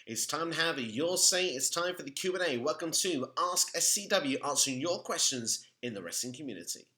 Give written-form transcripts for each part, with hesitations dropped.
It's time to have your say. It's time for the Q&A. Welcome to AskSCW, answering your questions in the wrestling community.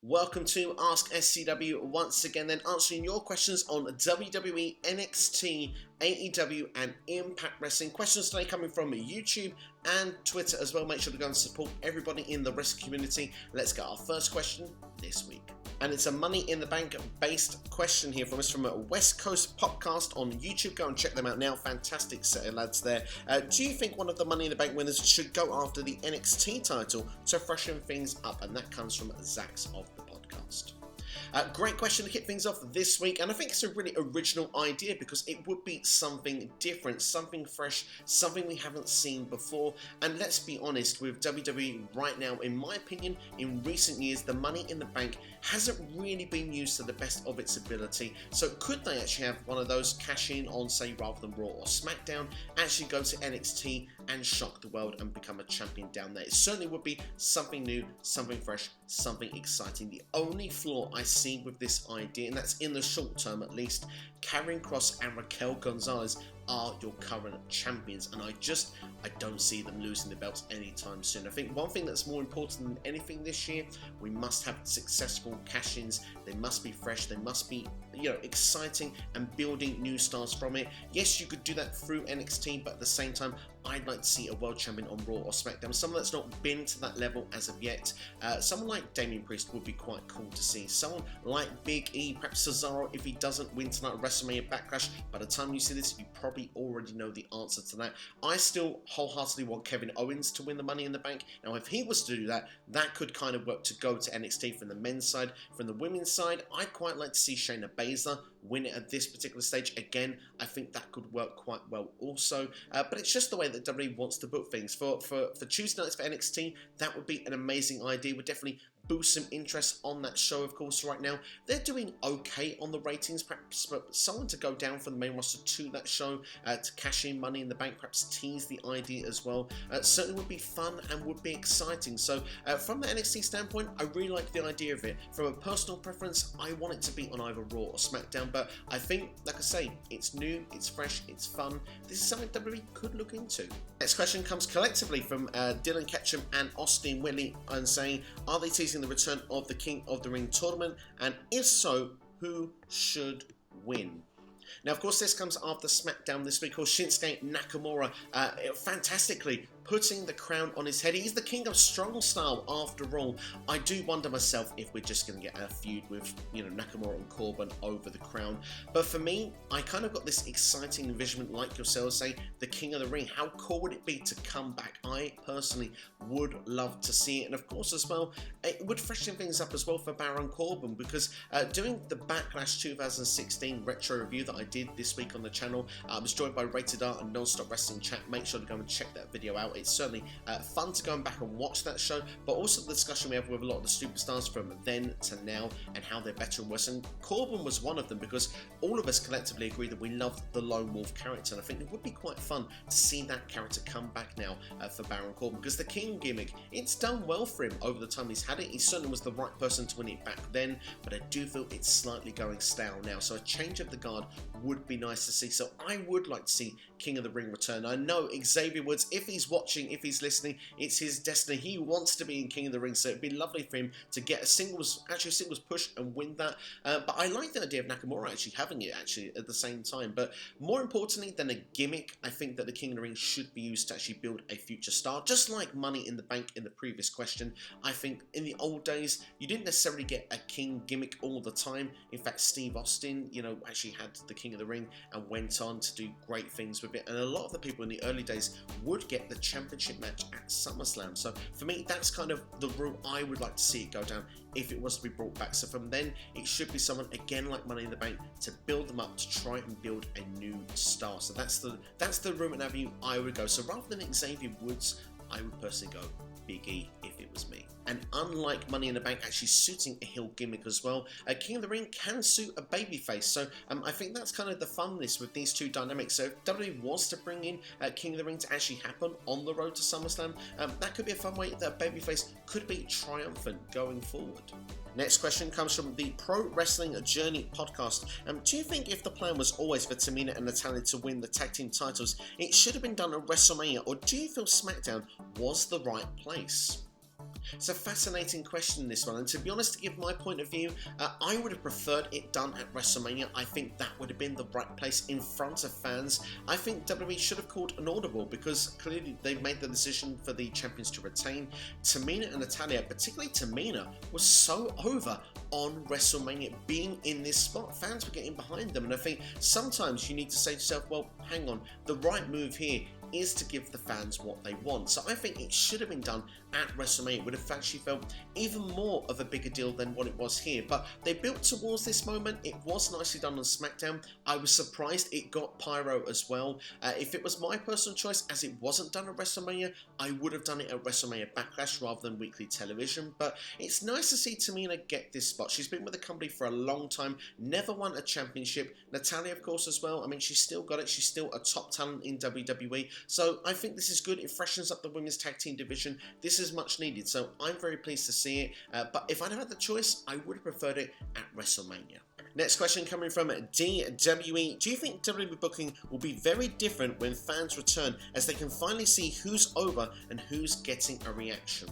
Welcome to AskSCW once again, then answering your questions on WWE, NXT, AEW and Impact Wrestling. Questions today coming from YouTube and Twitter as well. Make sure to go and support everybody in the wrestling community. Let's get our first question this week. And it's a Money in the Bank based question here from us from West Coast Popcast on YouTube. Go and check them out now. Fantastic set of lads there. Do you think one of the Money in the Bank winners should go after the NXT title to freshen things up? And that comes from Zax of the podcast. Great question to kick things off this week, and I think it's a really original idea because it would be something different, something fresh, something we haven't seen before. And let's be honest, with WWE right now, in my opinion, in recent years, the Money in the Bank hasn't really been used to the best of its ability. So could they actually have one of those cash in on, say, rather than Raw or SmackDown, actually go to NXT and shock the world and become a champion down there? It certainly would be something new, something fresh, something exciting. The only flaw I see with this idea, and that's in the short term at least, Karrion Kross and Raquel Gonzalez are your current champions, and I don't see them losing the belts anytime soon. I think one thing that's more important than anything this year, we must have successful cash-ins. They must be fresh, they must be, exciting and building new stars from it. Yes, you could do that through NXT, but at the same time, I'd like to see a world champion on Raw or SmackDown, someone that's not been to that level as of yet. Someone like Damian Priest would be quite cool to see. Someone like Big E, perhaps Cesaro, if he doesn't win tonight at WrestleMania Backlash. By the time you see this, you probably already know the answer to that. I still wholeheartedly want Kevin Owens to win the Money in the Bank. Now, if he was to do that, that could kind of work to go to NXT from the men's side. From the women's side, I'd quite like to see Shayna Baszler win it at this particular stage. Again, I think that could work quite well also. But it's just the way that WWE wants to book things. For Tuesday nights for NXT, that would be an amazing idea. Would definitely boost some interest on that show. Of course, right now they're doing okay on the ratings, perhaps, but someone to go down from the main roster to that show to cash in Money in the Bank, perhaps tease the idea as well, certainly would be fun and would be exciting. So from the NXT standpoint, I really like the idea of it. From a personal preference, I want it to be on either Raw or SmackDown, but I think, like I say, it's new, it's fresh, it's fun. This is something WWE could look into. Next question comes collectively from Dylan Ketchum and Austin Whitley, and saying, are they teasing the return of the King of the Ring tournament, and if so, who should win? Now, of course, this comes after SmackDown this week, called Shinsuke Nakamura fantastically putting the crown on his head. He's the king of strong style after all. I do wonder myself if we're just going to get a feud with, Nakamura and Corbin over the crown. But for me, I kind of got this exciting envisionment, like yourselves say, the King of the Ring. How cool would it be to come back? I personally would love to see it. And of course, as well, it would freshen things up as well for Baron Corbin, because doing the Backlash 2016 retro review that I did this week on the channel, I was joined by Rated R and Non-Stop Wrestling Chat. Make sure to go and check that video out. It's certainly fun to go back and watch that show, but also the discussion we have with a lot of the superstars from then to now and how they're better and worse. And Corbin was one of them, because all of us collectively agree that we loved the Lone Wolf character, and I think it would be quite fun to see that character come back now for Baron Corbin, because the King gimmick, it's done well for him over the time he's had it. He certainly was the right person to win it back then, but I do feel it's slightly going stale now, so a change of the guard would be nice to see. So I would like to see King of the Ring return. I know Xavier Woods, if he's watching, if he's listening, it's his destiny. He wants to be in King of the Ring, so it'd be lovely for him to get a singles push and win that. But I like the idea of Nakamura actually having it at the same time. But more importantly than a gimmick, I think that the King of the Ring should be used to actually build a future star, just like Money in the Bank in the previous question. I think in the old days, you didn't necessarily get a King gimmick all the time. In fact, Steve Austin, actually had the King of the Ring and went on to do great things with it. And a lot of the people in the early days would get the championship match at SummerSlam. So for me, that's kind of the route I would like to see it go down if it was to be brought back. So from then, it should be someone, again, like Money in the Bank, to build them up, to try and build a new star. So that's the route and avenue I would go. So rather than Xavier Woods, I would personally go Big E if it was me. And unlike Money in the Bank actually suiting a heel gimmick as well, King of the Ring can suit a babyface. So I think that's kind of the funness with these two dynamics. So if WWE was to bring in King of the Ring to actually happen on the road to SummerSlam, that could be a fun way that a babyface could be triumphant going forward. Next question comes from the Pro Wrestling Journey podcast. Do you think if the plan was always for Tamina and Natayla to win the tag team titles, it should have been done at WrestleMania, or do you feel SmackDown was the right place? It's a fascinating question, this one, and to be honest, to give my point of view, I would have preferred it done at WrestleMania. I think that would have been the right place in front of fans. I think WWE should have called an audible, because clearly they made the decision for the champions to retain. Tamina and Natayla, particularly Tamina, was so over on WrestleMania being in this spot. Fans were getting behind them, and I think sometimes you need to say to yourself, well, hang on, the right move here is to give the fans what they want. So I think it should have been done at WrestleMania. It would have actually felt even more of a bigger deal than what it was here. But they built towards this moment. It was nicely done on SmackDown. I was surprised it got pyro as well. If it was my personal choice, as it wasn't done at WrestleMania, I would have done it at WrestleMania Backlash rather than weekly television. But it's nice to see Tamina get this spot. She's been with the company for a long time, never won a championship. Natayla, of course, as well. I mean, she's still got it. She's still a top talent in WWE. So I think this is good. It freshens up the women's tag team division. This is much needed. So I'm very pleased to see it. But if I'd had the choice, I would have preferred it at WrestleMania. Next question coming from DWE. Do you think WWE booking will be very different when fans return, as they can finally see who's over and who's getting a reaction?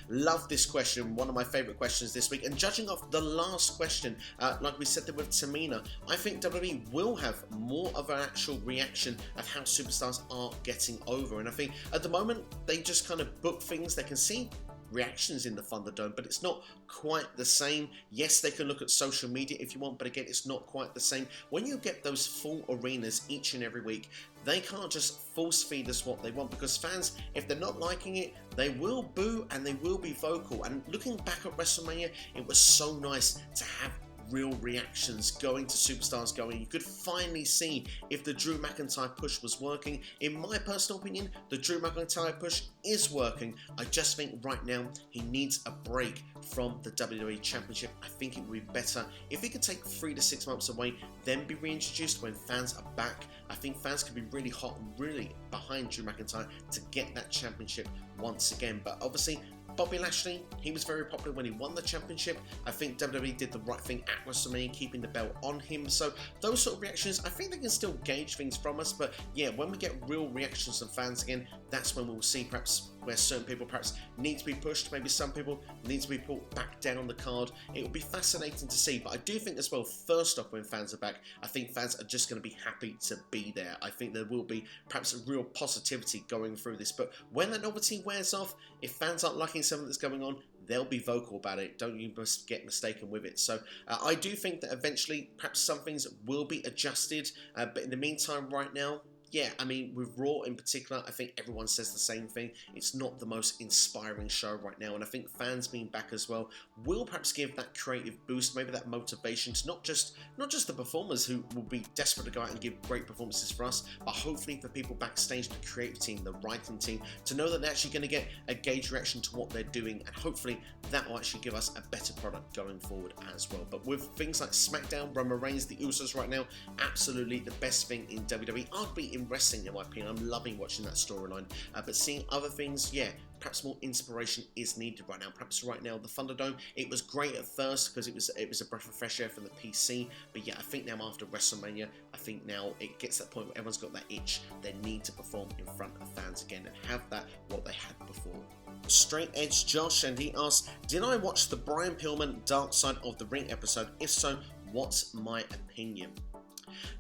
Love this question, one of my favourite questions this week. And judging off the last question, like we said there with Tamina, I think WWE will have more of an actual reaction of how superstars are getting over. And I think at the moment, they just kind of book things. They can see reactions in the Thunderdome, but it's not quite the same. Yes, they can look at social media if you want, but again, it's not quite the same. When you get those full arenas each and every week, they can't just force feed us what they want, because fans, if they're not liking it, they will boo and they will be vocal. And looking back at WrestleMania, it was so nice to have real reactions going to superstars going. You could finally see if the Drew McIntyre push was working. In my personal opinion, the Drew McIntyre push is working. I just think right now he needs a break from the WWE Championship. I think it would be better if he could take 3 to 6 months away, then be reintroduced when fans are back. I think fans could be really hot and really behind Drew McIntyre to get that championship once again. But obviously, Bobby Lashley, he was very popular when he won the championship. I think WWE did the right thing at WrestleMania, keeping the belt on him. So those sort of reactions, I think they can still gauge things from us. But yeah, when we get real reactions from fans again, that's when we'll see perhaps where certain people perhaps need to be pushed. Maybe some people need to be put back down on the card. It will be fascinating to see. But I do think as well, first off, when fans are back, I think fans are just going to be happy to be there. I think there will be perhaps a real positivity going through this. But when that novelty wears off, if fans aren't liking something that's going on, they'll be vocal about it. Don't you get mistaken with it. So I do think that eventually perhaps some things will be adjusted. But in the meantime, right now, yeah, I mean, with Raw in particular, I think everyone says the same thing. It's not the most inspiring show right now, and I think fans being back as well will perhaps give that creative boost, maybe that motivation to not just the performers who will be desperate to go out and give great performances for us, but hopefully for people backstage, the creative team, the writing team, to know that they're actually going to get a gauge reaction to what they're doing, and hopefully that will actually give us a better product going forward as well. But with things like SmackDown, Roman Reigns, the Usos right now, absolutely the best thing in WWE, arguably in wrestling in my opinion. I'm loving watching that storyline, but seeing other things, yeah, perhaps more inspiration is needed right now. Perhaps right now the Thunderdome, it was great at first because it was a breath of fresh air from the PC, but yeah, I think now after WrestleMania, I think now it gets to that point where everyone's got that itch. They need to perform in front of fans again and have that what they had before. Straight Edge Josh, and he asks, did I watch the Brian Pillman Dark Side of the Ring episode? If so, what's my opinion?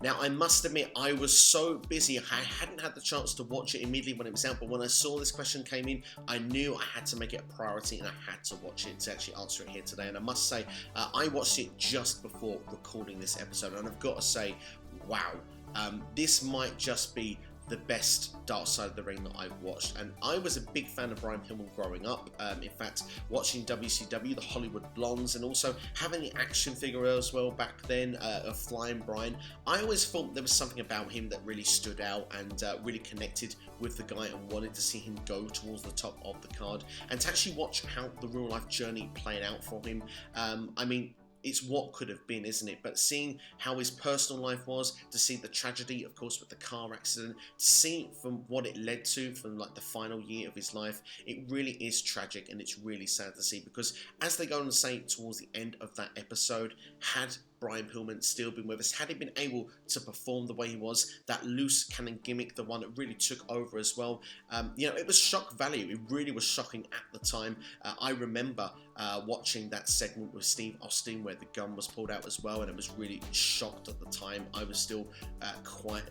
Now, I must admit, I was so busy, I hadn't had the chance to watch it immediately when it was out, but when I saw this question came in, I knew I had to make it a priority and I had to watch it to actually answer it here today. And I must say, I watched it just before recording this episode, and I've got to say, wow, this might just be the best Dark Side of the Ring that I've watched, and I was a big fan of Brian Pillman growing up. In fact, watching WCW, the Hollywood Blondes, and also having the action figure as well back then of Flying Brian, I always thought there was something about him that really stood out and really connected with the guy, and wanted to see him go towards the top of the card, and to actually watch how the real life journey played out for him. I mean, it's what could have been, isn't it? But seeing how his personal life was, to see the tragedy, of course, with the car accident, to see from what it led to, from like the final year of his life, it really is tragic, and it's really sad to see, because as they go on to say towards the end of that episode, had Brian Pillman still been with us, had he been able to perform the way he was, that loose cannon gimmick, the one that really took over as well, you know, it was shock value. It really was shocking at the time. I remember watching that segment with Steve Austin where the gun was pulled out as well, and I was really shocked at the time. I was still quite,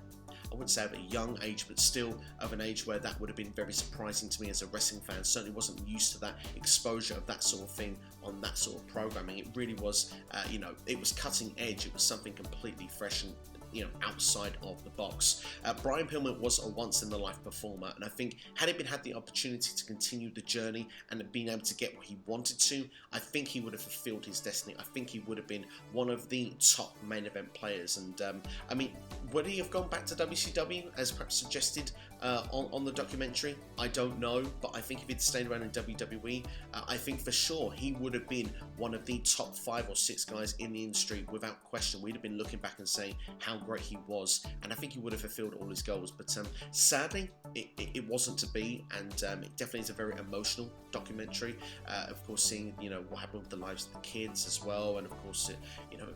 I wouldn't say of a young age, but still of an age where that would have been very surprising to me as a wrestling fan. Certainly wasn't used to that exposure of that sort of thing on that sort of programming. It really was, you know, it was cutting edge. It was something completely fresh and, you know, outside of the box. Brian Pillman was a once-in-the-life performer, and I think had he had the opportunity to continue the journey and been able to get what he wanted to, I think he would have fulfilled his destiny. I think he would have been one of the top main event players, and I mean, would he have gone back to WCW as perhaps suggested on the documentary? I don't know, but I think if he'd stayed around in WWE, I think for sure he would have been one of the top 5 or 6 guys in the industry without question. We'd have been looking back and saying how great he was, and I think he would have fulfilled all his goals. But sadly, it wasn't to be, and it definitely is a very emotional documentary. Of course, seeing, you know, what happened with the lives of the kids as well, and of course, you know,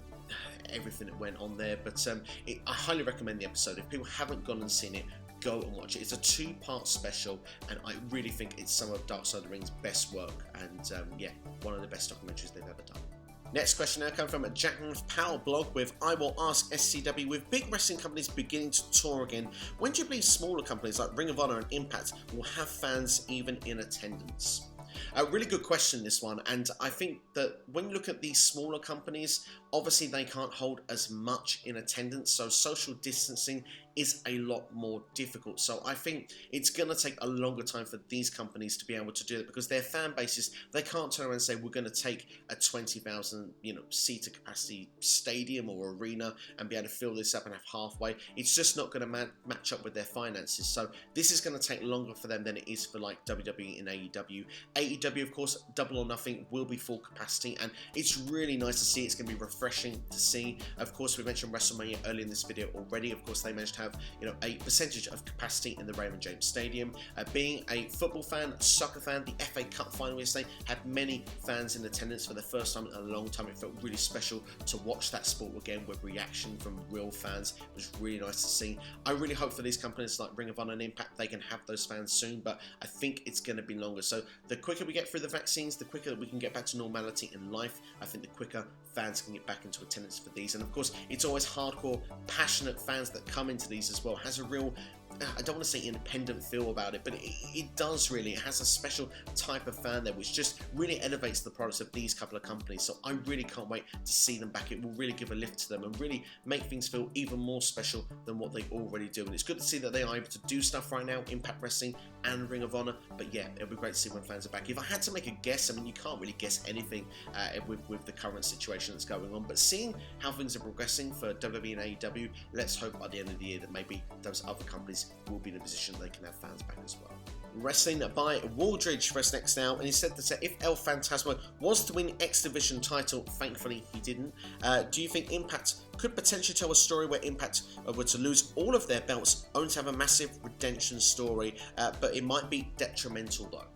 everything that went on there. But I highly recommend the episode. If people haven't gone and seen it, go and watch it. It's a 2-part special, and I really think it's some of Dark Side of the Ring's best work, and yeah, one of the best documentaries they've ever done. Next question now comes from Jack Powell blog with, I will ask SCW, with big wrestling companies beginning to tour again, when do you believe smaller companies like Ring of Honor and Impact will have fans even in attendance? A really good question, this one, and I think that when you look at these smaller companies, obviously they can't hold as much in attendance, so social distancing is a lot more difficult. So I think it's going to take a longer time for these companies to be able to do it, because their fan bases, they can't turn around and say we're going to take a 20,000 seater capacity stadium or arena and be able to fill this up and have halfway. It's just not going to match up with their finances. So this is going to take longer for them than it is for like WWE and AEW. AEW, of course, Double or Nothing will be full capacity, and it's really nice to see. It's going to be refreshing to see. Of course, we mentioned WrestleMania earlier in this video already. Of course, they managed to have a percentage of capacity in the Raymond James Stadium. Being a football fan, soccer fan, the FA Cup final yesterday had many fans in attendance for the first time in a long time. It felt really special to watch that sport again with reaction from real fans. It was really nice to see. I really hope for these companies like Ring of Honor and Impact, they can have those fans soon, but I think it's going to be longer. So the quicker we get through the vaccines, the quicker we can get back to normality in life, I think the quicker fans can get back into attendance for these. And of course, it's always hardcore, passionate fans that come into these as well. It has a real, I don't want to say independent feel about it, but it does really. It has a special type of fan there, which just really elevates the products of these couple of companies. So I really can't wait to see them back. It will really give a lift to them and really make things feel even more special than what they already do. And it's good to see that they are able to do stuff right now, Impact Wrestling and Ring of Honor. But yeah, it'll be great to see when fans are back. If I had to make a guess, I mean, you can't really guess anything with the current situation that's going on, but seeing how things are progressing for WWE and AEW, let's hope by the end of the year that maybe those other companies will be in a position they can have fans back as well. Wrestling by Waldridge for us next now, and he said that if El Phantasmo was to win X Division title, thankfully he didn't, do you think Impact could potentially tell a story where Impact were to lose all of their belts, only to have a massive redemption story, but it might be detrimental though?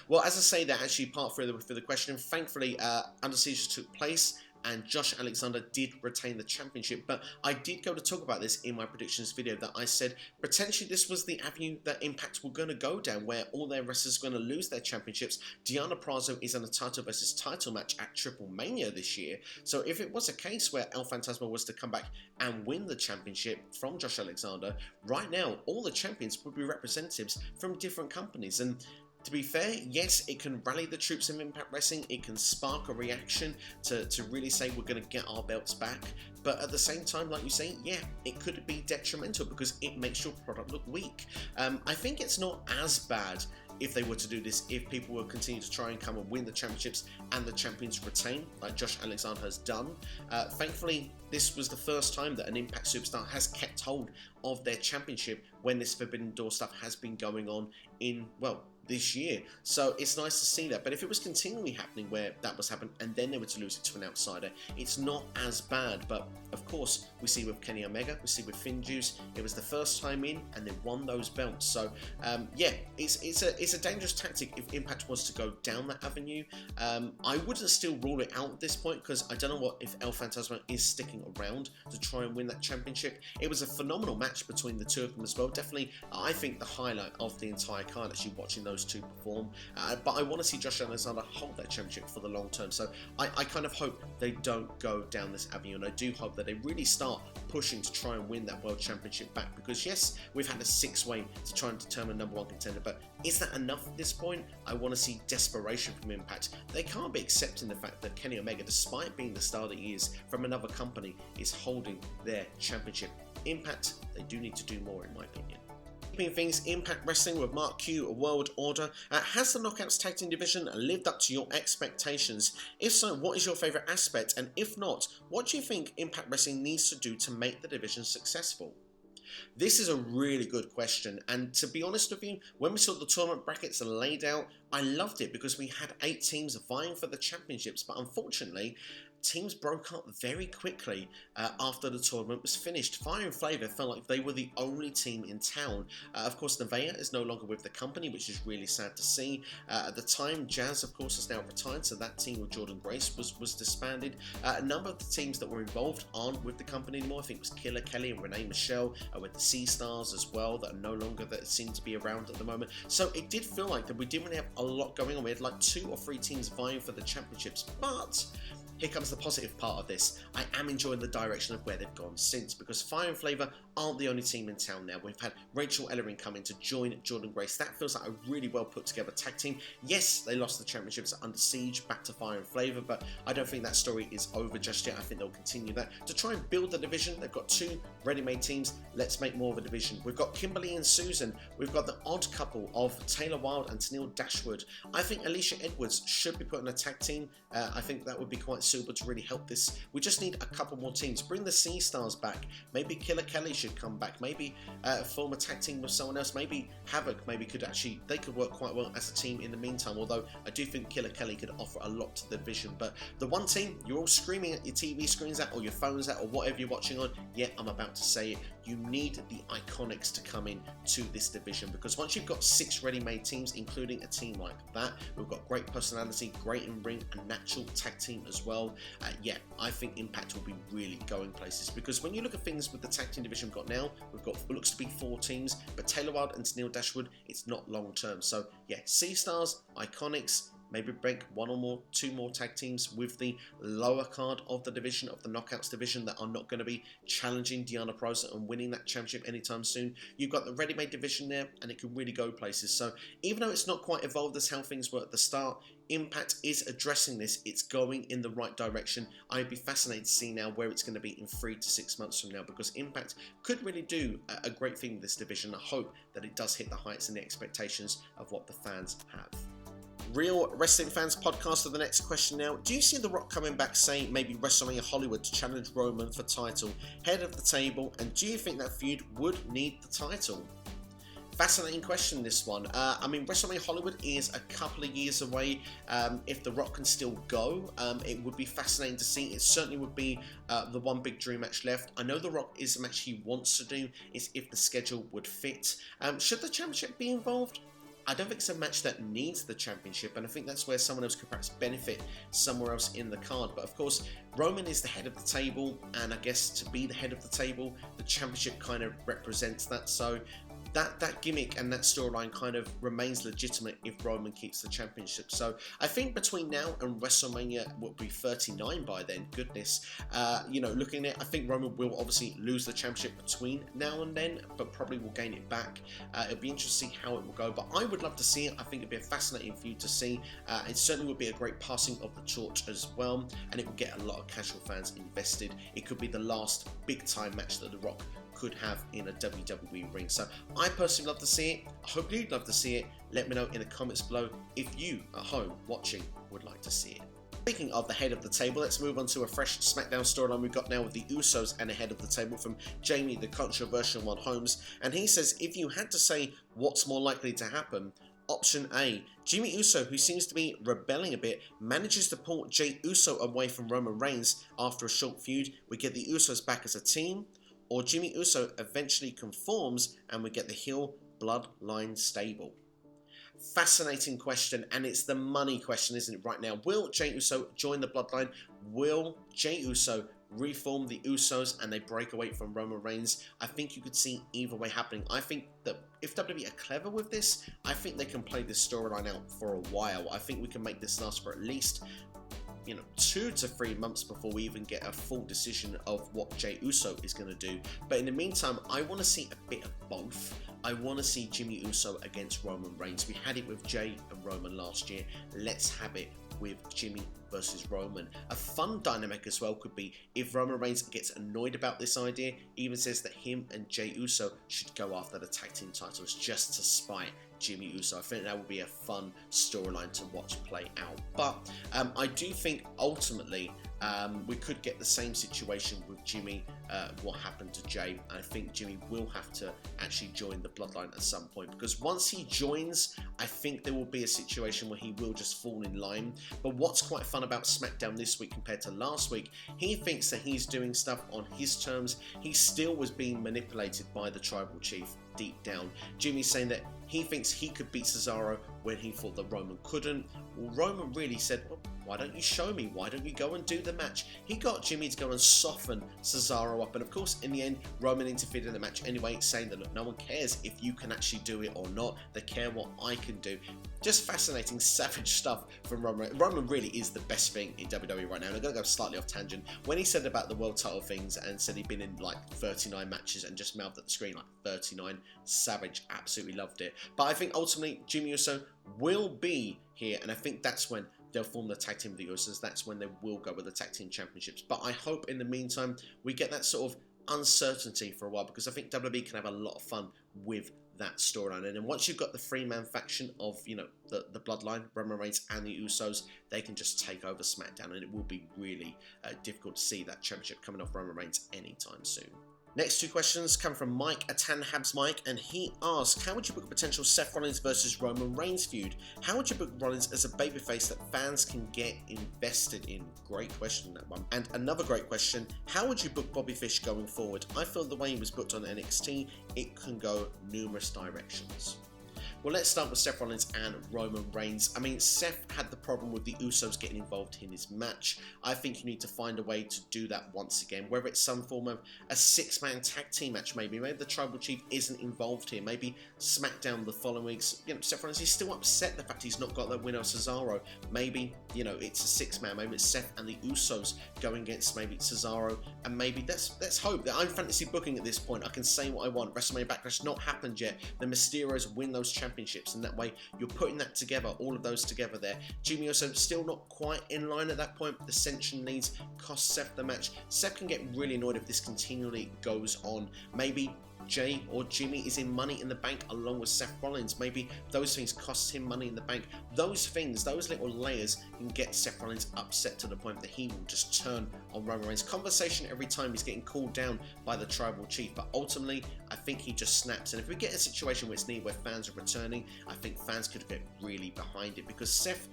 Well, as I say, that actually part for the question. Thankfully, Under Siege took place, and Josh Alexander did retain the championship. But I did go to talk about this in my predictions video, that I said potentially this was the avenue that Impact were going to go down, where all their wrestlers were going to lose their championships. Deonna Purrazzo is in a title versus title match at Triple Mania this year. So if it was a case where El Phantasmo was to come back and win the championship from Josh Alexander, right now all the champions would be representatives from different companies. And To be fair, yes, it can rally the troops of Impact Wrestling, it can spark a reaction to really say we're going to get our belts back, but at the same time, like you say, yeah, it could be detrimental because it makes your product look weak. I think it's not as bad if they were to do this, if people will continue to try and come and win the championships and the champions retain, like Josh Alexander has done. Thankfully, this was the first time that an Impact superstar has kept hold of their championship when this Forbidden Door stuff has been going on in, well, this year. So it's nice to see that. But if it was continually happening where that was happening and then they were to lose it to an outsider, it's not as bad. But of course, we see with Kenny Omega, we see with Finn Juice, it was the first time in and they won those belts. So yeah, it's a dangerous tactic if Impact was to go down that avenue. I wouldn't still rule it out at this point because I don't know if El Fantasma is sticking around to try and win that championship. It was a phenomenal match between the two of them as well. Definitely, I think the highlight of the entire card, actually watching those two perform. But I want to see Josh Alexander hold that championship for the long term. So I kind of hope they don't go down this avenue, and I do hope that they really start pushing to try and win that world championship back. Because yes, we've had a 6-way to try and determine number one contender, but is that enough at this point? I want to see desperation from Impact. They can't be accepting the fact that Kenny Omega, despite being the star that he is from another company, is holding their championship. Impact, they do need to do more in my opinion. Keeping things Impact Wrestling with Mark Q, World Order. Has the Knockouts Tag Team division lived up to your expectations? If so, what is your favourite aspect? And if not, what do you think Impact Wrestling needs to do to make the division successful? This is a really good question, and to be honest with you, when we saw the tournament brackets laid out, I loved it because we had 8 teams vying for the championships, but unfortunately, teams broke up very quickly after the tournament was finished. Fire and Flavor felt like they were the only team in town. Of course, Nevaeh is no longer with the company, which is really sad to see. At the time, Jazz, of course, is now retired, so that team with Jordan Grace was disbanded. A number of the teams that were involved aren't with the company anymore. I think it was Killer Kelly and Renee Michelle with the Sea Stars as well, that are no longer, that seem to be around at the moment. So it did feel like that we didn't really have a lot going on. We had like 2 or 3 teams vying for the championships, but here comes the positive part of this. I am enjoying the direction of where they've gone since, because Fire and Flavor aren't the only team in town now. We've had Rachel Ellering come in to join Jordan Grace. That feels like a really well put together tag team. Yes, they lost the championships at Under Siege back to Fire and Flavor, but I don't think that story is over just yet. I think they'll continue that to try and build the division. They've got 2 ready-made teams. Let's make more of a division. We've got Kimberly and Susan. We've got the odd couple of Taylor Wilde and Tennille Dashwood. I think Alicia Edwards should be put in a tag team. I think that would be quite suitable to really help this. We just need a couple more teams. Bring the Sea Stars back. Maybe Killer Kelly should come back. Maybe form a tag team with someone else. Maybe Havoc maybe could actually, they could work quite well as a team in the meantime, although I do think Killer Kelly could offer a lot to the division. But the one team you're all screaming at your TV screens at, or your phones at, or whatever you're watching on, yeah, I'm about to say it, you need the Iconics to come in to this division, because once you've got 6 ready-made teams, including a team like that, we've got great personality, great in ring, a natural tag team as well. Yeah, I think Impact will be really going places, because when you look at things with the tag team division we've got now, we've got what looks to be 4 teams, but Taylor Wilde and Tennille Dashwood, it's not long term. So yeah, Sea Stars, Iconics, maybe break 1 or more, 2 more tag teams with the lower card of the division, of the Knockouts division, that are not going to be challenging Deonna Purrazzo and winning that championship anytime soon. You've got the ready-made division there, and it can really go places. So even though it's not quite evolved as how things were at the start, Impact is addressing this. It's going in the right direction. I'd be fascinated to see now where it's going to be in 3 to 6 months from now, because Impact could really do a great thing with this division. I hope that it does hit the heights and the expectations of what the fans have. Real Wrestling Fans Podcast for the next question now. Do you see The Rock coming back, saying maybe WrestleMania Hollywood to challenge Roman for title, head of the table, and do you think that feud would need the title? Fascinating question, this one. I mean, WrestleMania Hollywood is a couple of years away. If The Rock can still go, it would be fascinating to see. It certainly would be the one big dream match left. I know The Rock is a match he wants to do, is if the schedule would fit. Should the championship be involved? I don't think it's a match that needs the championship, and I think that's where someone else could perhaps benefit somewhere else in the card. But of course, Roman is the head of the table, and I guess to be the head of the table, the championship kind of represents that. So that gimmick and that storyline kind of remains legitimate if Roman keeps the championship. So I think between now and WrestleMania will be 39 by then. Goodness, you know, looking at, I think Roman will obviously lose the championship between now and then, but probably will gain it back. It'll be interesting how it will go, but I would love to see it. I think it'd be a fascinating feud to see. It certainly would be a great passing of the torch as well, and it will get a lot of casual fans invested. It could be the last big time match that The Rock could have in a WWE ring. So I personally love to see it. I hope you'd love to see it. Let me know in the comments below if you at home watching would like to see it. Speaking of the head of the table, let's move on to a fresh SmackDown storyline we've got now with the Usos and the head of the table from Jamie, the controversial one, Holmes. And he says, if you had to say what's more likely to happen, option A, Jimmy Uso, who seems to be rebelling a bit, manages to pull Jey Uso away from Roman Reigns after a short feud. We get the Usos back as a team. Or Jimmy Uso eventually conforms and we get the heel Bloodline stable. Fascinating question, and it's the money question, isn't it, right now? Will Jey Uso join the Bloodline? Will Jey Uso reform the Usos and they break away from Roman Reigns? I think you could see either way happening. I think that if WWE are clever with this, I think they can play this storyline out for a while. I think we can make this last for at least, you know, 2 to 3 months before we even get a full decision of what Jey Uso is going to do. But in the meantime, I want to see a bit of both. I want to see Jimmy Uso against Roman Reigns. We had it with Jey and Roman last year. Let's have it with Jimmy versus Roman. A fun dynamic as well could be if Roman Reigns gets annoyed about this idea, even says that him and Jey Uso should go after the tag team titles just to spite Jimmy Uso. I think that would be a fun storyline to watch play out. But I do think ultimately we could get the same situation with Jimmy, what happened to Jey. I think Jimmy will have to actually join the Bloodline at some point, because once he joins, I think there will be a situation where he will just fall in line. But what's quite fun about SmackDown this week compared to last week, he thinks that he's doing stuff on his terms. He still was being manipulated by the Tribal Chief deep down. Jimmy's saying that he thinks he could beat Cesaro when he thought that Roman couldn't. Well, Roman really said, well, why don't you show me? Why don't you go and do the match? He got Jimmy to go and soften Cesaro up. And of course, in the end, Roman interfered in the match anyway, saying that, look, no one cares if you can actually do it or not. They care what I can do. Just fascinating, savage stuff from Roman. Roman really is the best thing in WWE right now. And I'm going to go slightly off tangent. When he said about the world title things and said he'd been in like 39 matches and just mouthed at the screen like 39, savage, absolutely loved it. But I think ultimately Jimmy Uso will be here, and I think that's when they'll form the tag team of the Usos. That's when they will go with the tag team championships. But I hope in the meantime we get that sort of uncertainty for a while, because I think WWE can have a lot of fun with that storyline. And then once you've got the 3-man faction of, you know, the Bloodline, Roman Reigns and the Usos, they can just take over SmackDown, and it will be really difficult to see that championship coming off Roman Reigns anytime soon. Next 2 questions come from Mike, Atanhabs Mike, and he asks, how would you book a potential Seth Rollins versus Roman Reigns feud? How would you book Rollins as a babyface that fans can get invested in? Great question, that one. And another great question, how would you book Bobby Fish going forward? I feel the way he was booked on NXT, it can go numerous directions. Well, let's start with Seth Rollins and Roman Reigns. I mean, Seth had the problem with the Usos getting involved in his match. I think you need to find a way to do that once again, whether it's some form of a 6-man tag team match maybe. Maybe the Tribal Chief isn't involved here. Maybe SmackDown the following weeks, you know, Seth Rollins, he's still upset the fact he's not got that win over Cesaro. Maybe, you know, it's a 6-man. Maybe it's Seth and the Usos going against maybe Cesaro, and maybe let's hope that I'm fantasy booking at this point. I can say what I want. WrestleMania Backlash not happened yet. The Mysterios win those championships, and that way you're putting that together, all of those together there. Jimmy Uso still not quite in line at that point. The Ascension leads cost Seth the match. Seth can get really annoyed if this continually goes on. Maybe Jey or Jimmy is in Money in the Bank along with Seth Rollins. Maybe those things cost him Money in the Bank. Those things, those little layers can get Seth Rollins upset to the point that he will just turn on Roman Reigns. Conversation every time he's getting called down by the Tribal Chief, but ultimately I think he just snaps. And if we get a situation where it's needed, where fans are returning, I think fans could get really behind it, because Seth,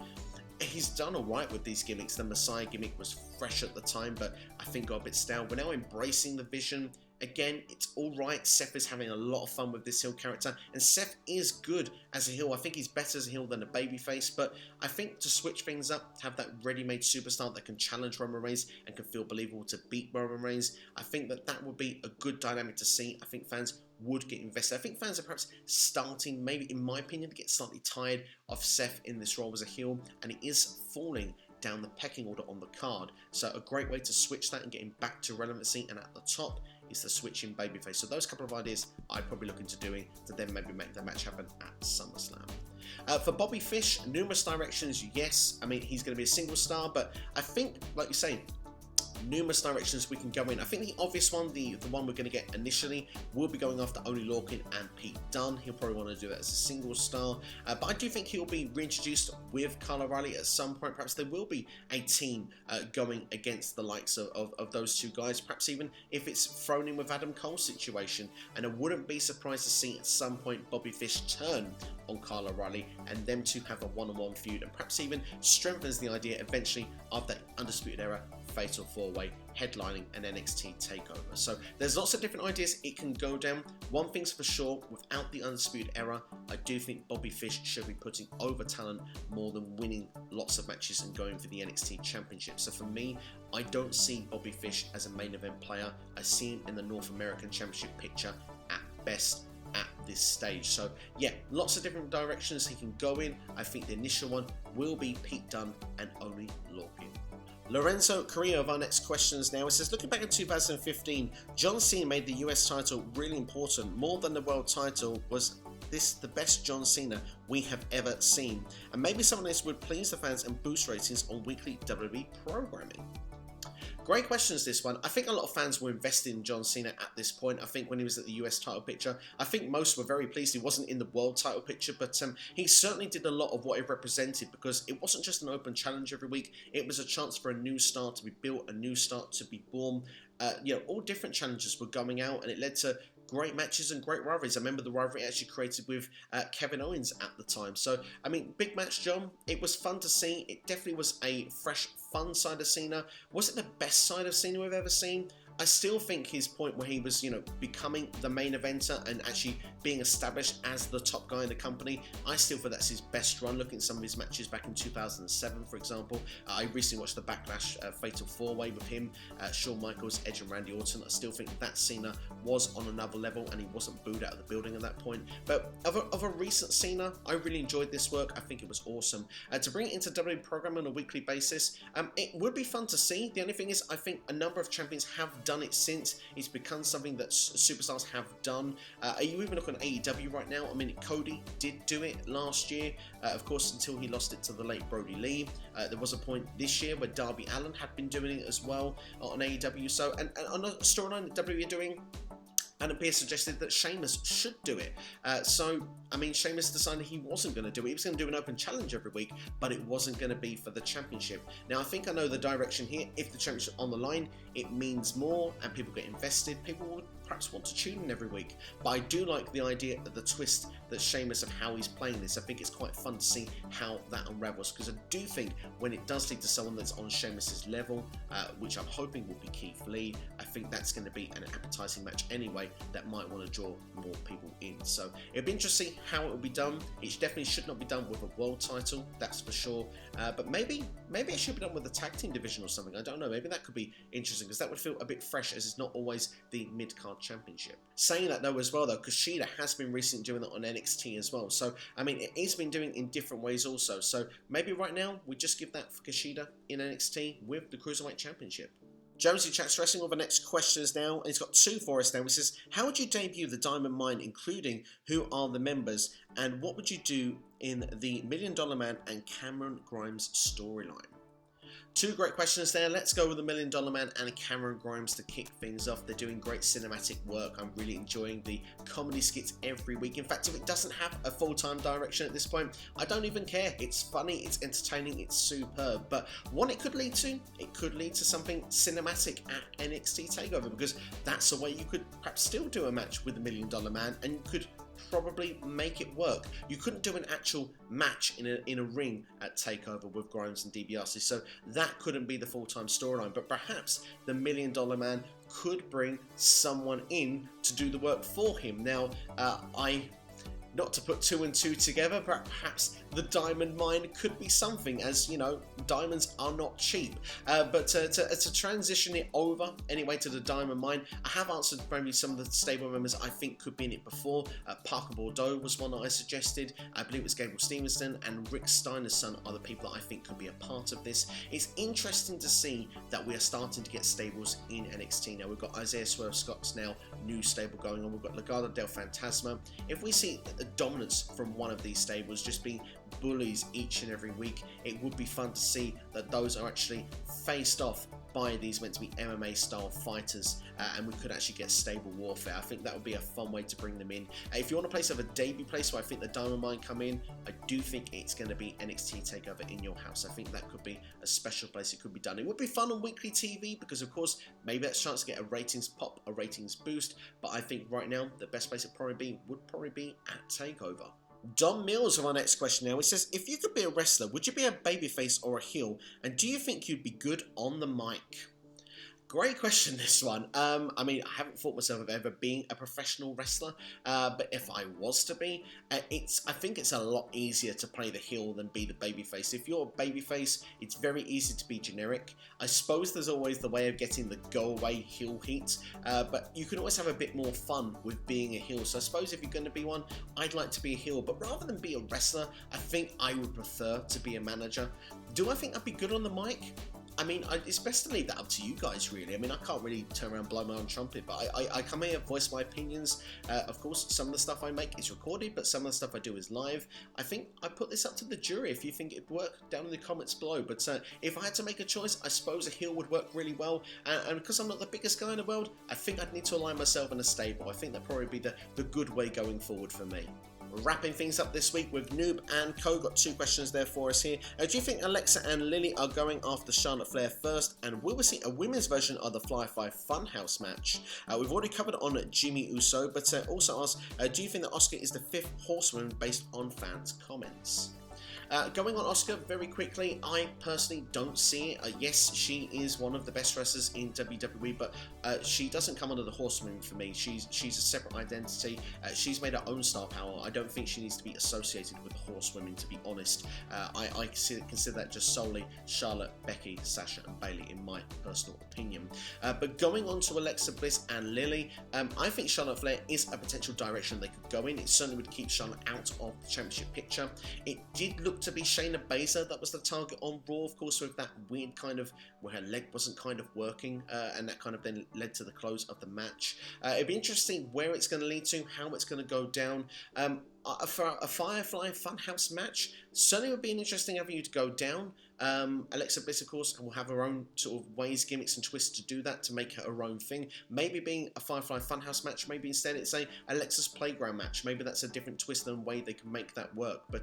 he's done alright with these gimmicks. The Messiah gimmick was fresh at the time, but I think got a bit stale. We're now embracing the Vision, again, it's alright. Seth is having a lot of fun with this heel character, and Seth is good as a heel. I think he's better as a heel than a babyface, but I think to switch things up, have that ready-made superstar that can challenge Roman Reigns and can feel believable to beat Roman Reigns, I think that would be a good dynamic to see. I think fans would get invested. I think fans are perhaps starting, maybe in my opinion, to get slightly tired of Seth in this role as a heel, and he is falling down the pecking order on the card. So a great way to switch that and get him back to relevancy, and at the top is the switch in babyface. So those couple of ideas I'd probably look into doing to then maybe make the match happen at SummerSlam. For Bobby Fish, numerous directions, yes. I mean, he's going to be a single star, but I think, like you say, numerous directions we can go in. I think the obvious one, the one we're going to get initially, will be going after Oney Lorcan and Pete Dunne. He'll probably want to do that as a single star, but I do think he'll be reintroduced with Kyle O'Reilly at some point. Perhaps there will be a team going against the likes of those two guys, perhaps even if it's thrown in with Adam Cole's situation, and I wouldn't be surprised to see at some point Bobby Fish turn on Kyle O'Reilly and them two have a one-on-one feud, and perhaps even strengthens the idea eventually of that Undisputed Era Fatal 4-Way headlining an NXT takeover. So there's lots of different ideas it can go down. One thing's for sure, without the Undisputed Era, I do think Bobby Fish should be putting over talent more than winning lots of matches and going for the NXT Championship. So for me, I don't see Bobby Fish as a main event player. I see him in the North American Championship picture at best at this stage. So yeah, lots of different directions he can go in. I think the initial one will be Pete Dunne and Oney Lorcan. Lorenzo Carrillo of our next questions now. It says, looking back in 2015, John Cena made the US title really important. More than the world title, was this the best John Cena we have ever seen? And maybe some of this would please the fans and boost ratings on weekly WWE programming. Great questions, this one. I think a lot of fans were invested in John Cena at this point. I think when he was at the US title picture, I think most were very pleased he wasn't in the world title picture, but he certainly did a lot of what he represented, because it wasn't just an open challenge every week. It was a chance for a new star to be built, a new star to be born. All different challenges were coming out, and it led to great matches and great rivalries. I remember the rivalry actually created with Kevin Owens at the time. So, I mean, big match, John. It was fun to see. It definitely was a fresh, fun side of Cena. Was it the best side of Cena we've ever seen? I still think his point where he was, becoming the main eventer and actually being established as the top guy in the company, I still feel that's his best run. Looking at some of his matches back in 2007, for example. I recently watched the Backlash Fatal 4-Way with him, Shawn Michaels, Edge and Randy Orton. I still think that Cena was on another level and he wasn't booed out of the building at that point. But of a recent Cena, I really enjoyed this work. I think it was awesome. To bring it into WWE programming on a weekly basis, it would be fun to see. The only thing is, I think a number of champions have done it since. It's become something that superstars have done. Are you even looking at AEW right now? I mean, Cody did do it last year, of course, until he lost it to the late Brody Lee. There was a point this year where Darby Allin had been doing it as well on AEW. So, and on a storyline that WWE are doing, Adam Pearce suggested that Sheamus should do it. So, I mean, Sheamus decided he wasn't going to do it. He was going to do an open challenge every week, but it wasn't going to be for the championship. Now, I think I know the direction here. If the championship on the line, it means more and people get invested. People would perhaps want to tune in every week. But I do like the idea of the twist that Sheamus of how he's playing this. I think it's quite fun to see how that unravels, because I do think when it does lead to someone that's on Sheamus's level, which I'm hoping will be Keith Lee, I think that's going to be an appetizing match anyway that might want to draw more people in. So it'll be interesting to see how it will be done. It definitely should not be done with a world title, that's for sure. But maybe it should be done with the tag team division or something. I don't know. Maybe that could be interesting, because that would feel a bit fresh, as it's not always the mid-card championship. Saying that though as well, Kushida has been recently doing that on NXT as well. So, I mean, he's been doing it in different ways also. So maybe right now we just give that for Kushida in NXT with the Cruiserweight Championship. Jonesy Chats Wrestling with the next questions now, and he's got two for us now. He says, how would you debut the Diamond Mine, including who are the members, and what would you do in the $1 Million Man and Cameron Grimes storyline? Two great questions there. Let's go with the $1 Million Man and Cameron Grimes to kick things off. They're doing great cinematic work. I'm really enjoying the comedy skits every week. In fact, if it doesn't have a full-time direction at this point, I don't even care. It's funny, it's entertaining, it's superb. But what it could lead to something cinematic at NXT TakeOver, because that's a way you could perhaps still do a match with the $1 Million Man, and you could probably make it work. You couldn't do an actual match in a ring at TakeOver with Grimes and DiBiase, so that couldn't be the full-time storyline. But perhaps the $1 Million Man could bring someone in to do the work for him. Now, not to put 2 and 2 together, but perhaps the diamond mine could be something, as you know, diamonds are not cheap. But to transition it over anyway to the diamond mine, I have answered maybe some of the stable members I think could be in it before. Parker Bordeaux was one that I suggested. I believe it's Gabriel Stevenson and Rick Steiner's son are the people that I think could be a part of this. It's interesting to see that we are starting to get stables in NXT now. We've got Isaiah Swerve Scott's now new stable going on. We've got Legado del Fantasma. If we see the dominance from one of these stables just being bullies each and every week, it would be fun to see that those are actually faced off by these meant to be MMA style fighters, and we could actually get stable warfare. I think that would be a fun way to bring them in. If you want a place of a debut place where I think the Diamond Mine come in, I do think it's going to be NXT TakeOver in your house. I think that could be a special place it could be done. It would be fun on weekly TV because of course maybe that's a chance to get a ratings pop, a ratings boost, but I think right now the best place it would probably be at TakeOver. Don Mills on our next question now. It says, if you could be a wrestler, would you be a babyface or a heel? And do you think you'd be good on the mic? Great question, this one. I mean, I haven't thought myself of ever being a professional wrestler, but if I was to be, I think it's a lot easier to play the heel than be the babyface. If you're a babyface, it's very easy to be generic. I suppose there's always the way of getting the go-away heel heat, but you can always have a bit more fun with being a heel. So I suppose if you're going to be one, I'd like to be a heel, but rather than be a wrestler, I think I would prefer to be a manager. Do I think I'd be good on the mic? I mean, it's best to leave that up to you guys, really. I mean, I can't really turn around and blow my own trumpet, but I come here, voice my opinions. Of course, some of the stuff I make is recorded, but some of the stuff I do is live. I think I put this up to the jury. If you think it'd work, down in the comments below. But if I had to make a choice, I suppose a heel would work really well. And because I'm not the biggest guy in the world, I think I'd need to align myself in a stable. I think that'd probably be the good way going forward for me. Wrapping things up this week with Noob and Co. Got 2 questions there for us here. Do you think Alexa and Lily are going after Charlotte Flair first? And will we see a women's version of the Firefly Funhouse match? We've already covered on Jimmy Uso, but also asked, do you think that Asuka is the 5th horsewoman based on fans' comments? Going on Asuka very quickly, I personally don't see it. Yes, she is one of the best wrestlers in WWE, but she doesn't come under the horsewoman for me. She's a separate identity. She's made her own star power. I don't think she needs to be associated with horsewomen, to be honest. I consider that just solely Charlotte, Becky, Sasha, and Bayley, in my personal opinion. But going on to Alexa Bliss and Lily, I think Charlotte Flair is a potential direction they could go in. It certainly would keep Charlotte out of the championship picture. It did look to be Shayna Baszler that was the target on Raw, of course, with that weird kind of where her leg wasn't kind of working, and that kind of then led to the close of the match. It'd be interesting where it's going to lead to, how it's going to go down. For a Firefly Funhouse match, certainly would be an interesting avenue to go down. Alexa Bliss, of course, will have her own sort of ways, gimmicks and twists to do that, to make her her own thing. Maybe being a Firefly Funhouse match, maybe instead it's a Alexa's Playground match. Maybe that's a different twist and way they can make that work. But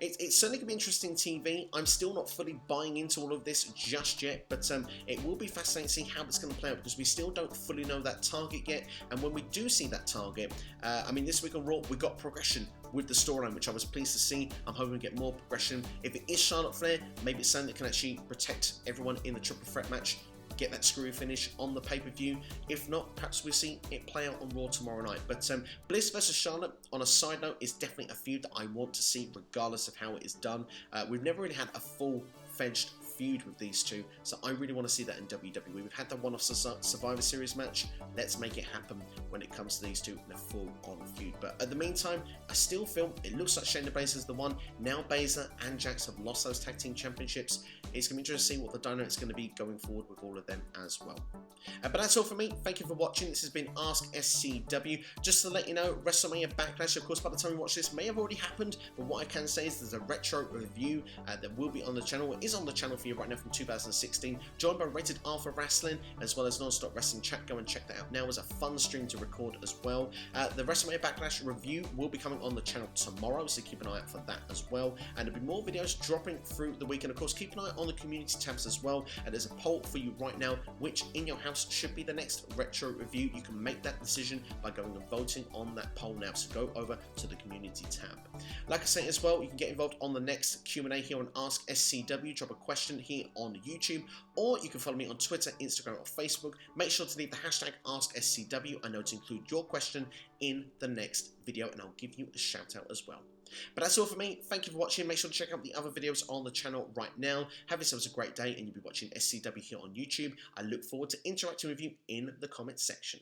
it's certainly going to be interesting TV. I'm still not fully buying into all of this just yet, but it will be fascinating to see how it's going to play out, because we still don't fully know that target yet. And when we do see that target, I mean, this week on Raw, we got progression with the storyline, which I was pleased to see. I'm hoping we get more progression. If it is Charlotte Flair, maybe it's something that can actually protect everyone in the triple threat match, get that screwy finish on the pay-per-view. If not, perhaps we'll see it play out on Raw tomorrow night. But Bliss versus Charlotte, on a side note, is definitely a feud that I want to see regardless of how it is done. We've never really had a full-fledged feud with these two, so I really want to see that in WWE. We've had the one-off Survivor Series match. Let's make it happen when it comes to these two in a full-on feud. But at the meantime, I still feel it looks like Shayna Baszler's the one. Now Baszler and Jax have lost those tag team championships. It's going to be interesting to see what the dynamic's going to be going forward with all of them as well. But that's all from me. Thank you for watching. This has been AskSCW. Just to let you know, WrestleMania Backlash, of course, by the time you watch this, may have already happened, but what I can say is there's a retro review that will be on the channel. It is on the channel for you right now from 2016, joined by Rated R for Wrestling, as well as Non-Stop Wrestling Chat. Go and check that out now. It was a fun stream to record as well. The WrestleMania Backlash review will be coming on the channel tomorrow, so keep an eye out for that as well. And there'll be more videos dropping through the week. And of course, keep an eye on the community tabs as well, and there's a poll for you right now, which in your house should be the next retro review. You can make that decision by going and voting on that poll now, so go over to the community tab. Like I say as well, you can get involved on the next Q&A here on AskSCW. Drop a question here on YouTube, or you can follow me on Twitter, Instagram, or Facebook. Make sure to leave the hashtag AskSCW. I know to include your question in the next video, and I'll give you a shout out as well. But that's all for me. Thank you for watching. Make sure to check out the other videos on the channel right now. Have yourselves a great day, and you'll be watching SCW here on YouTube. I look forward to interacting with you in the comments section.